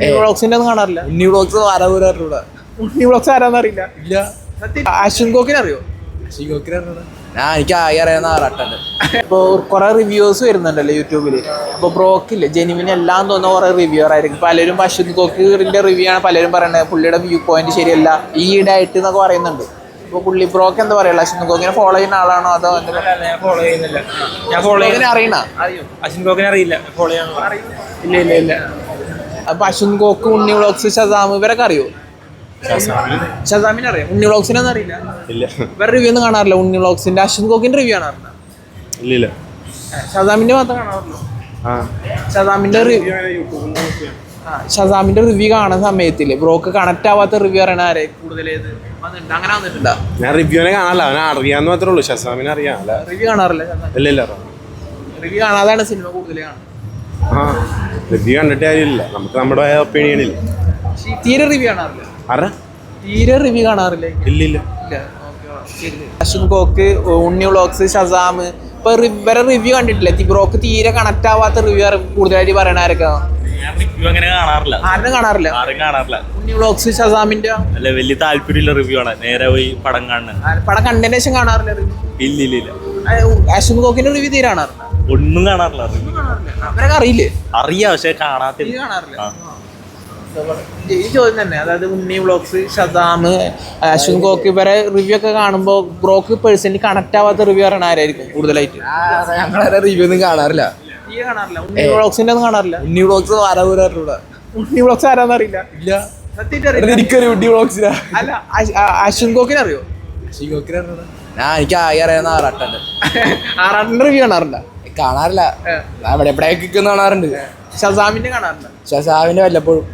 വ്ളോഗ്സിന്റെ ഒന്നും കാണാറില്ല. ഉണ്ണി വ്ളോഗ്സ് ആരാധൂരാ. ഉണ്ണി വ്ളോഗ്സ് ആരാന്ന് അറിയില്ല. ഇല്ല. അശ്വിൻ ഗോക്കിനെ അറിയോ? എനിക്ക് ആകെ അറിയാവുന്ന ആറാട്ടുണ്ട്. ഇപ്പൊ കുറെ റിവ്യൂസ് വരുന്നുണ്ടല്ലോ യൂട്യൂബില്. അപ്പൊ ബ്രോക്കില്ലേ ജെനുവിന് എല്ലാം തോന്നുന്ന കുറെ റിവ്യൂർ ആയിരിക്കും. പലരും അശ്വിൻ ഗോക്കിന്റെ റിവ്യൂ ആണ് പലരും പറയുന്നത്. പുള്ളിയുടെ വ്യൂ പോയിന്റ് ശരിയല്ല ഈയിടായിട്ട് എന്നൊക്കെ പറയുന്നുണ്ട്. അപ്പൊ പുള്ളി ബ്രോക്ക് എന്താ പറയുക? അശ്വിൻ ഗോക്കിനെ ഫോളോ ചെയ്യുന്ന ആളാണോ അതോ ഫോളോ ചെയ്യുന്നില്ല. ഞാൻ ഫോളോ അറിയണ അശ്വിൻ ഗോക്കിനെ അറിയില്ല. ഫോളോ ചെയ്യാൻ ഇല്ല ഇല്ല ഇല്ല. അപ്പൊ അശ്വിൻ ഗോക്ക്, ഉണ്ണി വ്ളോഗ്സ്, ഷസാം ഇവരൊക്കെ അറിയോ? ഷസാമിനെ അറിയാം. ഉണ്ണി വ്ളോഗ്സിനെ ഒന്നും അറിയില്ല. വേറെ റിവ്യൂ ഒന്നും കാണാറില്ല. ഉണ്ണി വ്ളോഗ്സിന്റെ അശ്വിൻ ഗോക്കിന്റെ റിവ്യൂ കാണാറില്ല. ഷസാമിന്റെ മാത്രം കാണാറുള്ളൂ. ഷസാമിന്റെ റിവ്യൂ കാണുന്ന സമയത്തില് ബ്രോക്ക് കണക്ട് ആവാത്ത റിവ്യൂ അറിയണ ആരെ കൂടുതൽ അങ്ങനെ വന്നിട്ടുണ്ടോ? ഞാൻ റിവ്യൂനെ കാണാറില്ല, അവനെ അറിയാന്ന് മാത്രമേ ഉള്ളൂ. ഷസാമിനെ അറിയാം. റിവ്യൂ കാണാറില്ല. റിവ്യൂ കാണാതാണ് സിനിമ കൂടുതൽ കാണുന്നത്. റിവ്യൂ കണ്ടിട്ട് കാര്യമില്ല, നമുക്ക് നമ്മുടെ ഒപ്പീനിയനില്ല. തീരെ റിവ്യൂ കാണാറില്ല. തീരെ റിവ്യൂ കാണാറില്ല. ഇല്ല. അശ്വിൻ ഗോക്ക്, ഉണ്ണി വ്ളോഗ്സ്, ഷസാം ഇപ്പൊ ഇവരെ റിവ്യൂ കണ്ടിട്ടില്ല. ബ്രോക്ക് തീരെ കണക്ട് ആവാത്ത റിവ്യൂ കൂടുതലായിട്ട് പറയണ ആരൊക്കെ? ആരും കാണാറില്ല. ഉണ്ണി വ്ളോഗ്സ്, ഷസാമിന്റെ വലിയ താല്പര്യമില്ല റിവ്യൂ ആണ്. നേരെ പോയി പടം കാണാൻ. പടം കണ്ടതിന് ശേഷം കാണാറില്ല റിവ്യൂ. ഇല്ല. അശ്വിൻ ഗോക്കിന്റെ റിവ്യൂ തീരെ കാണാറില്ല. ഒന്നും കാണാറില്ല. അവരൊക്കെ അറിയില്ലേ? അറിയാം, പക്ഷെ കാണാറില്ല. ഈ ചോദ്യം തന്നെ. അതായത് ഉണ്ണി വ്ളോഗ്സ്, ഷസാം, അശ്വിൻ ഗോക്ക് ഇവരെ റിവ്യൂ ഒക്കെ കാണുമ്പോൾ ബ്രോക്ക് പേഴ്സണലി കണക്ട് ആവാത്ത റിവ്യൂ പറയണ ആരായിരിക്കും കൂടുതലായിട്ട്? ഞങ്ങളെ റിവ്യൂ ഒന്നും കാണാറില്ല. ഉണ്ണി വ്ളോഗ്സിന്റെ ഒന്നും കാണാറില്ല. ഉണ്ണി വ്ളോഗ്സ് ആരാധൂരാ. ഉണ്ണി വ്ളോഗ്സ് ആരാന്ന് അറിയില്ല. എനിക്കൊരു ഉണ്ണി വ്ളോഗ്സിനാ. അല്ല, അശ്വിൻ ഗോക്കിനെ അറിയോ? എനിക്ക് ആകെ അറിയാവുന്ന ആറാട്ടുണ്ട്. ആറാട്ടിന്റെ റിവ്യൂ കാണാറില്ല. കാണാറില്ല. എവിടെയൊക്കെ കാണാറുണ്ട്. ഷസാമിന്റെ കാണാറില്ല. ഷസാമിന്റെ വല്ലപ്പോഴും.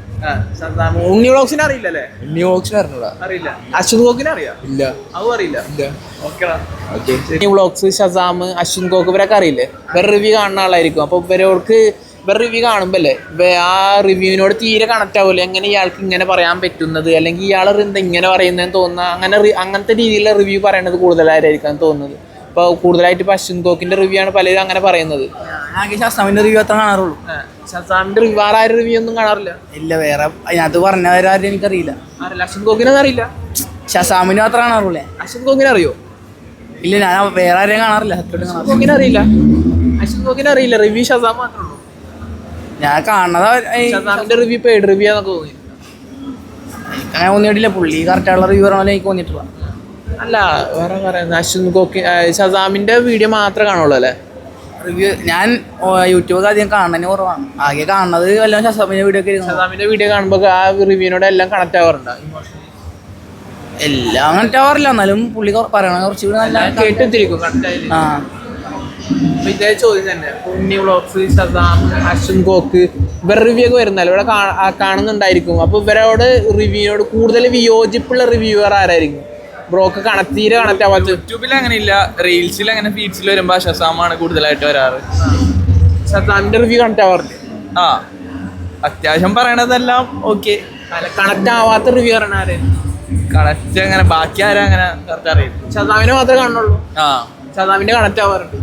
ഉണ്ണി വ്ളോഗ്സിനെ അറിയില്ലല്ലേ? ഉണ്ണി വ്ളോഗ്സിനെ അറിഞ്ഞൂടാ. അറിയില്ല. അശ്വിൻ ഗോക്കിനെ അറിയാം? ഇല്ല. അതും അറിയില്ല. ഉണ്ണി വ്ളോഗ്സ്, ഷസാം, അശ്വിൻ ഗോക്ക് ഇവരൊക്കെ അറിയില്ലേ? ഇവരുടെ റിവ്യൂ കാണുന്ന ആളായിരിക്കും. അപ്പൊ ഇവരോർക്ക് ഇവരുടെ റിവ്യൂ കാണുമ്പല്ലേ ആ റിവ്യൂവിനോട് തീരെ കണക്ട് ആവില്ല. എങ്ങനെ ഇയാൾക്ക് ഇങ്ങനെ പറയാൻ പറ്റുന്നത്, അല്ലെങ്കിൽ ഇയാൾ എന്താ ഇങ്ങനെ പറയുന്നതെന്ന് തോന്നുന്ന അങ്ങനത്തെ രീതിയിലുള്ള റിവ്യൂ പറയണത് കൂടുതലായിരിക്കും തോന്നുന്നത്. ഇപ്പൊ കൂടുതലായിട്ട് ഇപ്പൊ അശ്വിൻ ഗോക്കിന്റെ റിവ്യൂ ആണ് പലരും അങ്ങനെ പറയുന്നത്. ഷസാമിന്റെ റിവ്യൂ അത്ര കാണാറുള്ളൂ. ഷസാമിന്റെ റിവ്യൂ ആരും റിവ്യൂ ഒന്നും കാണാറില്ല. ഇല്ല, വേറെ അതിനകത്ത് പറഞ്ഞവരാരും എനിക്കറിയില്ല. അശ്വിൻ ഗോക്കിനെ അറിയില്ല. ഷസാമിന് മാത്രം കാണാറുള്ളേ. അശ്വിൻ ഗോക്കിനെ അറിയോ? ഇല്ല, ഞാൻ വേറെ ആരെയും കാണാറില്ല. ഗോക്കിനെ അറിയില്ല. അശ്വിൻ ഗോക്കിനെ അറിയില്ല. റിവ്യൂ ഷസാം മാത്രമേ ഉള്ളൂ. ഞാൻ കാണുന്നത് ഷസാമിന്റെ റിവ്യൂ പെയ്ഡ് റിവ്യൂ എന്നൊക്കെ തോന്നി. എനിക്കങ്ങനെ തോന്നിയിട്ടില്ല. പുള്ളി കറക്റ്റായുള്ള റിവ്യൂ പറഞ്ഞാലും എനിക്ക് തോന്നിയിട്ടില്ല. അല്ല, വേറെ പറയുന്നത് അശ്വിൻ ഗോക്കി ഷസാമിന്റെ വീഡിയോ മാത്രമേ കാണുള്ളൂ അല്ലേ? റിവ്യൂ ഞാൻ യൂട്യൂബ് അധികം കാണുന്നതിന് കുറവാണ്. ആകെ കാണുന്നത് എല്ലാം ഷസാമിന്റെ വീഡിയോ ഒക്കെ. ഷസാമിന്റെ വീഡിയോ കാണുമ്പോൾ ആ റിവ്യൂവിനോട് എല്ലാം കണക്ട് ആവാറുണ്ടോ? എല്ലാം കണക്ട് ആവാറില്ല, എന്നാലും പുള്ളി പറയണ കുറച്ച് നല്ല കേട്ടിരിക്കും. ഇതേ ചോദ്യം തന്നെ. ഉണ്ണി വ്ളോഗ്സ്, ഷസാം, അശ്വിൻ ഗോക്ക് ഇവരുടെ റിവ്യൂ ഒക്കെ വരുന്നല്ലോ ഇവിടെ കാണുന്നുണ്ടായിരിക്കും. അപ്പൊ ഇവരോട് റിവ്യൂനോട് കൂടുതൽ വിയോജിപ്പുള്ള റിവ്യൂവർ ആരായിരിക്കും? ബ്രോക്ക് തീരെ കണക്ട് ആവാത്ത. യൂട്യൂബിൽ അങ്ങനെ ഇല്ല, റീൽസിൽ അങ്ങനെ ഫീഡ്സിൽ വരുമ്പോ ഷസാമാണ് കൂടുതലായിട്ട് വരാറ്. ഷസാമിന്റെ റിവ്യൂ കണക്ട് ആവാറില്ല. അത്യാവശ്യം പറയണതെല്ലാം ഓക്കെ. കണക്ട് ആവാത്ത റിവ്യൂ പറയണ ആരായിരുന്നു? കണക്ട് അങ്ങനെ ബാക്കി ആരും അങ്ങനെ കറക്റ്റ് അറിയില്ല. ഷസാമിനെ മാത്രമേ കാണുള്ളൂ. ഷസാമിന്റെ കണക്ട് ആവാറുണ്ട്.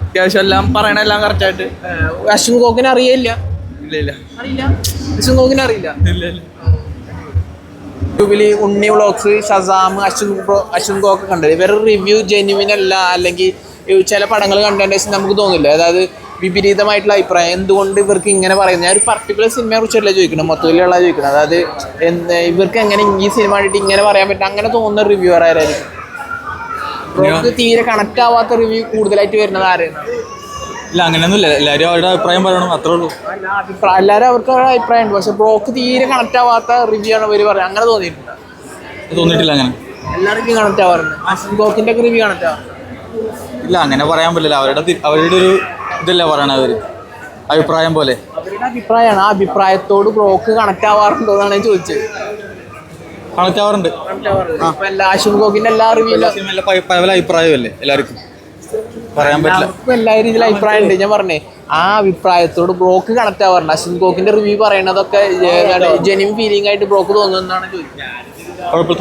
അത്യാവശ്യം എല്ലാം പറയണ എല്ലാം കറക്റ്റ് ആയിട്ട്. അശ്വിൻ ഗോക്കിനെ അറിയില്ല. ഇല്ല. അറിയില്ല. അശ്വിൻ ഗോക്കിനെ അറിയില്ല. ഇല്ല. യൂട്യൂബില് ഉണ്ണി വ്ളോഗ്സ്, ഷസാം, അശ്വിൻ ഗോക്ക് കണ്ടത് ഇവരുടെ റിവ്യൂ ജെന്യുവിൻ അല്ല, അല്ലെങ്കിൽ ചില പടങ്ങൾ കണ്ടതിന് ശേഷം നമുക്ക് തോന്നില്ല. അതായത് വിപരീതമായിട്ടുള്ള അഭിപ്രായം. എന്തുകൊണ്ട് ഇവർക്ക് ഇങ്ങനെ പറയുന്നത്? ഞാൻ ഒരു പർട്ടിക്കുലർ സിനിമയെ കുറിച്ചല്ല ചോദിക്കണം, മൊത്തത്തിലുള്ള ചോദിക്കണം. അതായത് ഇവർക്ക് എങ്ങനെ ഈ സിനിമ കണ്ടിട്ട് ഇങ്ങനെ പറയാൻ പറ്റും, അങ്ങനെ തോന്നുന്ന റിവ്യൂവർ ആരായിരിക്കും? ബ്രോക്ക് തീരെ കണക്ട് ആവാത്ത റിവ്യൂ കൂടുതലായിട്ട് വരുന്നത് ആരാണ്? ഇല്ല, അങ്ങനെയൊന്നുമില്ല. എല്ലാവരും അവരുടെ അഭിപ്രായം പറയണം, അത്രേ ഉള്ളൂ. എല്ലാവരും അവർക്ക് അവരുടെ അഭിപ്രായം ഉണ്ട്. പക്ഷെ ബ്രോക്ക് തീരെ കണക്ട് ആവാത്ത റിവ്യൂ ആണ് ഇവർ പറയുന്നത്. അങ്ങനെ തോന്നിയിട്ടില്ല. അങ്ങനെ എല്ലാ റിവ്യൂ കണക്ട് ആവാറുണ്ട്. അശ്വിൻ ഗോക്കിന്റെ ഒക്കെ റിവ്യൂ കണക്ട് ആവാറുണ്ട്. ഇല്ല, അങ്ങനെ പറയാൻ പറ്റില്ല. അവരുടെ ഒരു ഇതല്ലേ പറയണ അവര് അഭിപ്രായം പോലെ. അവരുടെ അഭിപ്രായമാണ്. ആ അഭിപ്രായത്തോട് ബ്രോക്ക് കണക്ട് ആവാറുണ്ടോ എന്നാണ് ഞാൻ ചോദിച്ചത്. കണക്ട് ആവാറുണ്ട്. അശ്വിൻ ഗോക്കിന്റെ എല്ലാ റിവ്യൂ പല അഭിപ്രായമല്ലേ എല്ലാവർക്കും പറയാൻ പറ്റില്ല. എല്ലാ രീതിയിലും അഭിപ്രായം ഉണ്ട്. ഞാൻ പറഞ്ഞേ ആ അഭിപ്രായത്തോട് ബ്രോക്ക് കണക്ട് ആവാറുണ്ട്. അശ്വിൻ ഗോക്കിന്റെ റിവ്യൂ പറയണതൊക്കെ ജെന്യൂൻ ഫീലിംഗ് ആയിട്ട് ബ്രോക്ക് തോന്നുന്നതാണ് ചോദിക്കുന്നത്.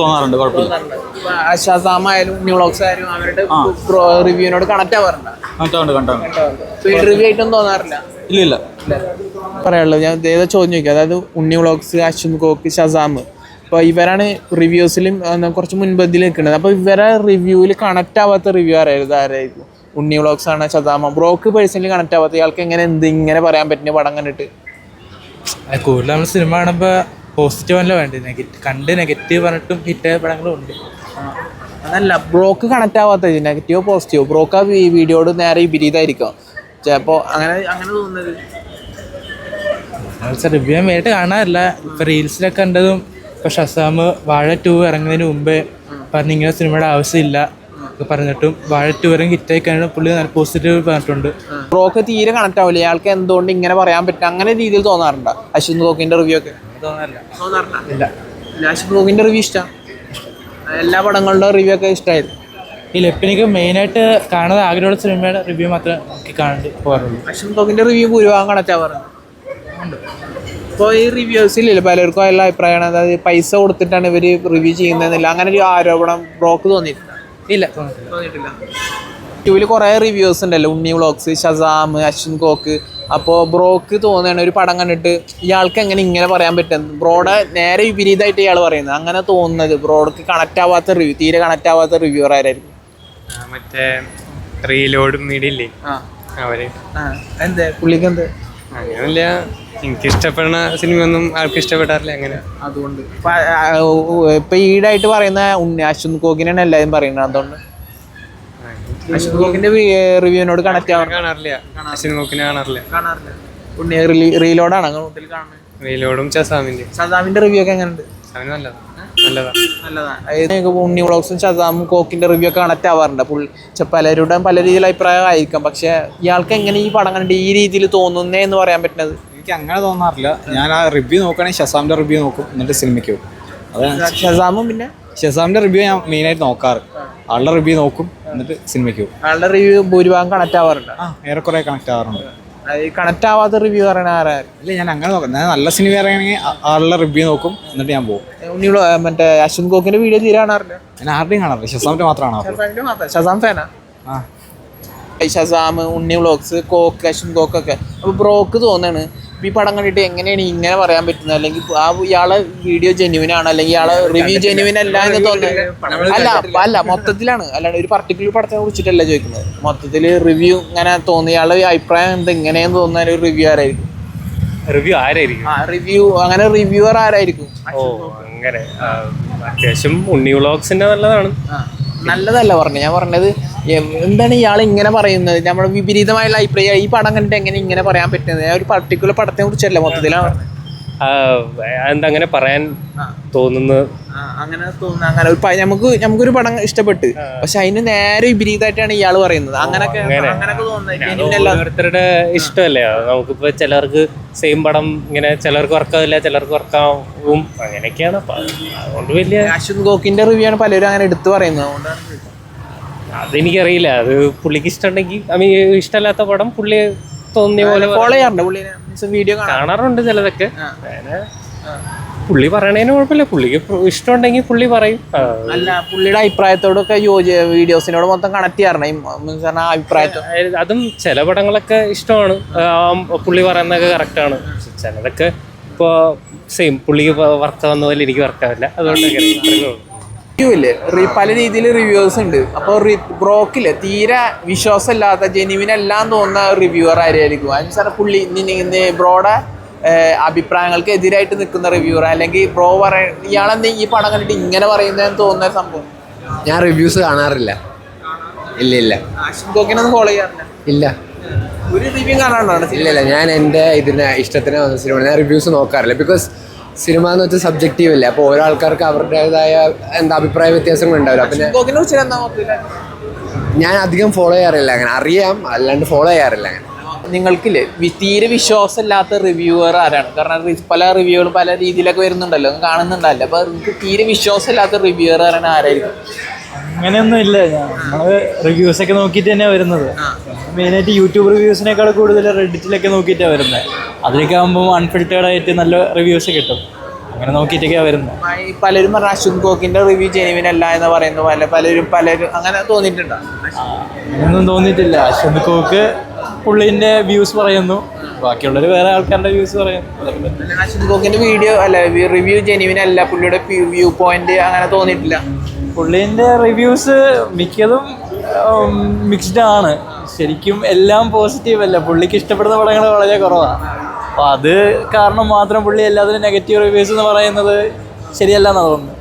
തോന്നാറുണ്ട്. കുഴപ്പമില്ല. ഷസാം ആയാലും ഉണ്ണി വ്ളോഗ്സ് ആയാലും അവരുടെ റിവ്യൂവിനോട് കണക്ട് ആവാറുണ്ട്. കണ്ടോ റിവ്യൂ ആയിട്ടൊന്നും തോന്നാറില്ല. ഇല്ല പറയാനുള്ളത് ഞാൻ ഏതാ ചോദ്യം ചോദിക്കുക, അതായത് ഉണ്ണി വ്ളോഗ്സ്, അശ്വിൻ കോക്ക്, ഷസാം, അപ്പോൾ ഇവരാണ് റിവ്യൂസിലും കുറച്ച് മുൻപന്തിൽ നിൽക്കുന്നത്. അപ്പോൾ ഇവരെ റിവ്യൂവിൽ കണക്റ്റ് ആവാത്ത റിവ്യൂ ആരായിരിക്കും? ഉണ്ണി വ്ളോഗ്സ് ആണ്, ഷസാമ? ബ്രോക്ക് പേഴ്സണലി കണക്റ്റ് ആവാത്ത ഇയാൾക്ക് എങ്ങനെ ഇങ്ങനെ പറയാൻ പറ്റുന്ന പടം കണ്ടിട്ട്? കൂടുതൽ നമ്മൾ സിനിമ കാണുമ്പോൾ പോസിറ്റീവ് അല്ല വേണ്ടത്, നെഗറ്റീവ് പറഞ്ഞിട്ടും ഹിറ്റായ പടങ്ങളും ഉണ്ട്. അതല്ല, ബ്രോക്ക് കണക്റ്റ് ആവാത്ത നെഗറ്റീവോ പോസിറ്റീവോ? ബ്രോക്ക് ആ വീഡിയോട് നേരെ വിപരീതമായിരിക്കും ചിലപ്പോൾ, അങ്ങനെ തോന്നുന്നത്. റിവ്യൂ നേരിട്ട് കാണാറില്ല. ഇപ്പം റീൽസിലൊക്കെ കണ്ടതും ഇപ്പോൾ ഷസാം വാഴ 2 ഇറങ്ങുന്നതിന് മുമ്പേ പറഞ്ഞ് ഇങ്ങനെ സിനിമയുടെ ആവശ്യമില്ല പറഞ്ഞിട്ടും വാഴ 2 വരെ ഹിറ്റായി കഴിഞ്ഞാൽ പുള്ളി നല്ല പോസിറ്റീവ് പറഞ്ഞിട്ടുണ്ട്. ബ്രോക്ക് തീരെ കണക്റ്റ് ആവില്ല, ഇയാൾക്ക് എന്തുകൊണ്ട് ഇങ്ങനെ പറയാൻ പറ്റും അങ്ങനെ രീതിയിൽ തോന്നാറുണ്ടോ അശ്വിൻ കോക്കിന്റെ റിവ്യൂ ഒക്കെ? തോന്നാറില്ല. അശ്വിൻ കോക്കിന്റെ റിവ്യൂ ഇഷ്ടമാണ്, എല്ലാ പടങ്ങളുടെ റിവ്യൂ ഒക്കെ ഇഷ്ടമായിരുന്നു. ഇല്ല, ഇപ്പം എനിക്ക് മെയിനായിട്ട് കാണാൻ ആഗ്രഹമുള്ള സിനിമയുടെ റിവ്യൂ മാത്രമേ എനിക്ക് കാണാൻ പോകാറുള്ളൂ. അശ്വിൻ കോക്കിന്റെ റിവ്യൂ ഭൂരിഭാഗം കണക്റ്റ് ആവാറുണ്ട്. ഇപ്പോൾ ഈ റിവ്യൂസിലില്ല പലർക്കും അതിലുള്ള അഭിപ്രായമാണ്, അതായത് പൈസ കൊടുത്തിട്ടാണ് ഇവർ റിവ്യൂ ചെയ്യുന്നതെന്നില്ല, അങ്ങനെ ഒരു ആരോപണം ബ്രോക്ക് തോന്നിയിട്ടില്ല? ഇല്ല, തോന്നിയിട്ടില്ല. യൂട്യൂബിൽ കുറേ റിവ്യൂസ് ഉണ്ടല്ലോ, ഉണ്ണി വ്ളോഗ്സ്, ഷസാം, അശ്വിൻ കോക്ക്. അപ്പോൾ ബ്രോക്ക് തോന്നുകയാണ് ഒരു പടം കണ്ടിട്ട് ഇയാൾക്ക് എങ്ങനെ ഇങ്ങനെ പറയാൻ പറ്റും? ബ്രോയുടെ നേരെ വിപരീതമായിട്ട് ഇയാൾ പറയുന്നത്, അങ്ങനെ തോന്നുന്നത് ബ്രോക്ക് കണക്റ്റ് ആവാത്ത റിവ്യൂ, തീരെ കണക്റ്റ് ആവാത്ത റിവ്യൂർ ആരായിരിക്കും? മറ്റേ റീലോഡ് മീഡിയല്ലേ അവര്. എന്താ പുള്ളിക്ക് എന്ത്? അങ്ങനെയല്ല, എനിക്ക് ഇഷ്ടപ്പെടുന്ന സിനിമയൊന്നും ആൾക്ക് ഇഷ്ടപ്പെടാറില്ല അങ്ങനെ. അതുകൊണ്ട് ഇപ്പൊ ഈടായിട്ട് പറയുന്ന അശ്വിൻ കോക്കിനാണ് എല്ലാവരും പറയുന്നത്. അതുകൊണ്ട് അശ്വിൻ കോക്കിന്റെ റിവ്യൂവിനോട് കണക്ട് കാണാറില്ല, അശ്വിൻ കോക്കിനെ കാണാറില്ല. ഉണ്ണി റീലോഡാണ് കൂടുതൽ കാണുന്നത്. റീലോഡും ഷസാമിന്റെ. ഷസാമിന്റെ റിവ്യൂ ഒക്കെ എങ്ങനെയുണ്ട്? നല്ലതാ. ഉണ്ണി വ്ളോഗ്സും ഷസാമും കോക്കിന്റെ റിവ്യൂ ഒക്കെ കണക്ട് ആവാറുണ്ട്. പലരുടെ പല രീതിയിൽ അഭിപ്രായമായിരിക്കാം, പക്ഷെ ഇയാൾക്ക് എങ്ങനെ ഈ പടം കണ്ടിട്ട് ഈ രീതിയിൽ തോന്നുന്നേ എന്ന് പറയാൻ പറ്റുന്നത്? എനിക്ക് അങ്ങനെ തോന്നാറില്ല. ഞാൻ ആ റിവ്യൂ നോക്കുകയാണെങ്കിൽ ഷസാമിൻ്റെ റിവ്യൂ നോക്കും, എന്നിട്ട് സിനിമയ്ക്ക് പോകും. അതാണ് ഷസാമും പിന്നെ ഷസാമിൻ്റെ റിവ്യൂ ഞാൻ മെയിനായിട്ട് നോക്കാറ്. ആളുടെ റിവ്യൂ നോക്കും, എന്നിട്ട് സിനിമയ്ക്ക് പോകും. ആളുടെ റിവ്യൂ ഭൂരിഭാഗം കണക്ട് ആവാറുണ്ട്. ഏറെക്കുറെ കണക്ട് ആവാറുണ്ട്. കണക്ട് ആവാത്ത റിവ്യൂ പറയണ ആരാ? ഇല്ല, ഞാൻ അങ്ങനെ നോക്കാം. ഞാൻ നല്ല സിനിമ ഇറങ്ങണമെങ്കിൽ ആളുടെ റിവ്യൂ നോക്കും, എന്നിട്ട് ഞാൻ പോകും. ഉണ്ണി മറ്റേ അശ്വിൻ കോക്കിന്റെ വീഡിയോ തീരെ കാണാറില്ല. ഞാൻ ആരുടെയും കാണാറില്ല, ഷസാമിൻ്റെ മാത്രം കാണാറുള്ളൂ. ഷസാം ഫാനാ? ഷസാം, ഉണ്ണി വ്ളോഗ്സ്, കോക്ക്, അശ്വിൻ കോക്കൊക്കെ. അപ്പോൾ ബ്രോക്ക് തോന്നാണ് ഈ പടം കണ്ടിട്ട് എങ്ങനെയാണ് ഇങ്ങനെ പറയാൻ പറ്റുന്നത്, അല്ലെങ്കിൽ ആ ഇയാളെ വീഡിയോ ജെന്യുവിൻ ആണ്, അല്ലെങ്കിൽ ഇയാളെ റിവ്യൂ ജെന്യുവിൻ അല്ല എന്ന് തോന്നുന്നത്? അല്ല മൊത്തത്തിലാണ്, അല്ലാണ്ട് ഒരു പർട്ടിക്കുലർ പടത്തെ കുറിച്ചിട്ടല്ല ചോദിക്കുന്നത്. മൊത്തത്തിൽ റിവ്യൂ ഇങ്ങനെ തോന്നുന്നു, ഇയാളുടെ അഭിപ്രായം എന്താ ഇങ്ങനെയെന്ന് തോന്നുന്ന ഒരു റിവ്യൂ ആരായിരിക്കും? റിവ്യൂ അങ്ങനെ റിവ്യൂവർ ആരായിരിക്കും? അങ്ങനെ അത്യാവശ്യം ഉണ്ണി വ്ളോഗ്സിന്റെ നല്ലതാണ്. നല്ലതല്ല പറഞ്ഞു, ഞാൻ പറഞ്ഞത് എന്താണ് ഇയാൾ ഇങ്ങനെ പറയുന്നത്? നമ്മുടെ വിപരീതമായുള്ള അഭിപ്രായം ഈ പടം കണ്ടിട്ട് എങ്ങനെ ഇങ്ങനെ പറയാൻ പറ്റുന്നത്? ഒരു പർട്ടിക്കുലർ പടത്തെ കുറിച്ചല്ല, മൊത്തത്തിലാണ്. എന്താ അങ്ങനെ പറയാൻ തോന്നുന്നത്? അങ്ങനെ തോന്നുന്നു, അങ്ങനെ നമുക്കൊരു പടം ഇഷ്ടപ്പെട്ട്, പക്ഷെ അതിന് നേരെ വിപരീതമായിട്ടാണ് ഇയാൾ പറയുന്നത്. അങ്ങനൊക്കെ തോന്നുന്നത് ഓരോരുത്തരുടെ ഇഷ്ടമല്ലേ. നമുക്കിപ്പോ ചിലർക്ക് സെയിം പടം ഇങ്ങനെ ചിലർക്ക് വർക്കാവില്ല, ചിലർക്ക് വർക്കാവും, അങ്ങനെയൊക്കെയാണ്. അതുകൊണ്ട് വലിയ അശ്വിൻ കോക്കിന്റെ റിവ്യൂ ആണ് പലരും അങ്ങനെ എടുത്തു പറയുന്നത്. അതുകൊണ്ടാണ് അതെനിക്കറിയില്ല. അത് പുള്ളിക്ക് ഇഷ്ടമുണ്ടെങ്കിൽ ഇഷ്ടമല്ലാത്ത പടം പുള്ളി തോന്നിയ പോലെ ഫോളോ ചെയ്യാറുണ്ട്. പുള്ളി വീഡിയോ കാണാറുണ്ട് ചിലതൊക്കെ. പുള്ളി പറയണതിന് കുഴപ്പമില്ല, പുള്ളിക്ക് ഇഷ്ടമുണ്ടെങ്കിൽ പുള്ളി പറയും. അല്ല, പുള്ളിയുടെ അഭിപ്രായത്തോടൊക്കെ വീഡിയോസിനോട് മൊത്തം കണക്ട് ചെയ്യാറുണ്ട് അഭിപ്രായത്തോട്. അതും ചില പടങ്ങളൊക്കെ ഇഷ്ടമാണ്, പുള്ളി പറയുന്നതൊക്കെ കറക്റ്റാണ്. ചിലതൊക്കെ ഇപ്പോൾ സെയിം പുള്ളിക്ക് വർക്ക് ആവുന്ന പോലെ എനിക്ക് വർക്കാവില്ല. അതുകൊണ്ടൊക്കെ പല രീതിയിൽ റിവ്യൂസ് ഉണ്ട്. അപ്പോൾ ബ്രോക്കില് തീരെ വിശ്വാസമില്ലാത്ത ജെന്യുവിനെല്ലാം തോന്നുന്ന റിവ്യൂവർ ആരായിരിക്കും? അതിന് പുള്ളി ബ്രോയുടെ അഭിപ്രായങ്ങൾക്ക് എതിരായിട്ട് നിൽക്കുന്ന റിവ്യൂവർ, അല്ലെങ്കിൽ ബ്രോ ഇയാളെന്താ ഈ പടം കണ്ടിട്ട് ഇങ്ങനെ പറയുന്നതെന്ന് തോന്നുന്ന സംഭവം? ഞാൻ റിവ്യൂസ് കാണാറില്ല. ഇല്ല. അശ്വിൻ കോക്കിനൊന്നും ഫോളോ ചെയ്യാറില്ല? ഇല്ല. ഒരു റിവ്യൂ കാണാനാണ്? ഇല്ല, ഞാൻ എൻ്റെ ഇഷ്ടത്തിന് വന്ന സിനിമ ഞാൻ റിവ്യൂസ് നോക്കാറില്ല. ബിക്കോസ് സിനിമ എന്ന് വെച്ചാൽ സബ്ജക്റ്റീവ് അല്ലേ. അപ്പോൾ ഓരോ ആൾക്കാർക്ക് അവരുടേതായ അഭിപ്രായ വ്യത്യാസങ്ങൾ ഉണ്ടാവില്ല. പിന്നെ ഞാൻ അധികം ഫോളോ ചെയ്യാറില്ല, അങ്ങനെ അറിയാം, അല്ലാണ്ട് ഫോളോ ചെയ്യാറില്ല. അങ്ങനെ നിങ്ങൾക്കില്ലേ തീരെ വിശ്വാസമില്ലാത്ത റിവ്യൂവർ ആരാണ്? കാരണം പല റിവ്യൂകളും പല രീതിയിലൊക്കെ വരുന്നുണ്ടല്ലോ, കാണുന്നുണ്ടല്ലോ. അപ്പോൾ നിങ്ങൾക്ക് തീരെ വിശ്വാസമില്ലാത്ത റിവ്യൂവർ ആരായിരിക്കും? അങ്ങനെയൊന്നും ഇല്ല. നമ്മള് റിവ്യൂസൊക്കെ നോക്കിയിട്ട് തന്നെയാണ് വരുന്നത്. മെയിനായിട്ട് യൂട്യൂബ് റിവ്യൂസിനേക്കാൾ കൂടുതൽ റെഡിറ്റിലൊക്കെ നോക്കിയിട്ടാണ് വരുന്നത്. അതിലൊക്കെ ആകുമ്പോൾ അൺഫിൽറ്റേർഡ് ആയിട്ട് നല്ല റിവ്യൂസ് കിട്ടും. അങ്ങനെ നോക്കിയിട്ടൊക്കെയാണ് വരുന്നത്. പലരും പറഞ്ഞ അശ്വിൻ കോക്കിന്റെ റിവ്യൂ ജെന്യുവിൻ അല്ല എന്ന് പറയുന്നത് പലരും അങ്ങനെ തോന്നിയിട്ടുണ്ടോ? അങ്ങനെയൊന്നും തോന്നിയിട്ടില്ല. അശ്വിൻ കോക്ക് പുള്ളിൻ്റെ വ്യൂസ് പറയുന്നു, ബാക്കിയുള്ളവർ വേറെ ആൾക്കാരുടെ വ്യൂസ് പറയാം. അശ്വിൻ ഗോക്കിന്റെ വീഡിയോ അല്ല റിവ്യൂ ജെന്യുവിൻ അല്ല, പുള്ളിയുടെ വ്യൂ പോയിന്റ് അങ്ങനെ തോന്നിയിട്ടില്ല. പുള്ളീൻ്റെ റിവ്യൂസ് മിക്കതും മിക്സ്ഡ് ആണ്. ശരിക്കും എല്ലാം പോസിറ്റീവ് അല്ല. പുള്ളിക്ക് ഇഷ്ടപ്പെടുന്ന പടങ്ങൾ വളരെ കുറവാണ്. അപ്പോൾ അത് കാരണം മാത്രം പുള്ളി എല്ലാത്തിനും നെഗറ്റീവ് റിവ്യൂസ് എന്ന് പറയുന്നത് ശരിയല്ല എന്നാണ് തോന്നുന്നത്.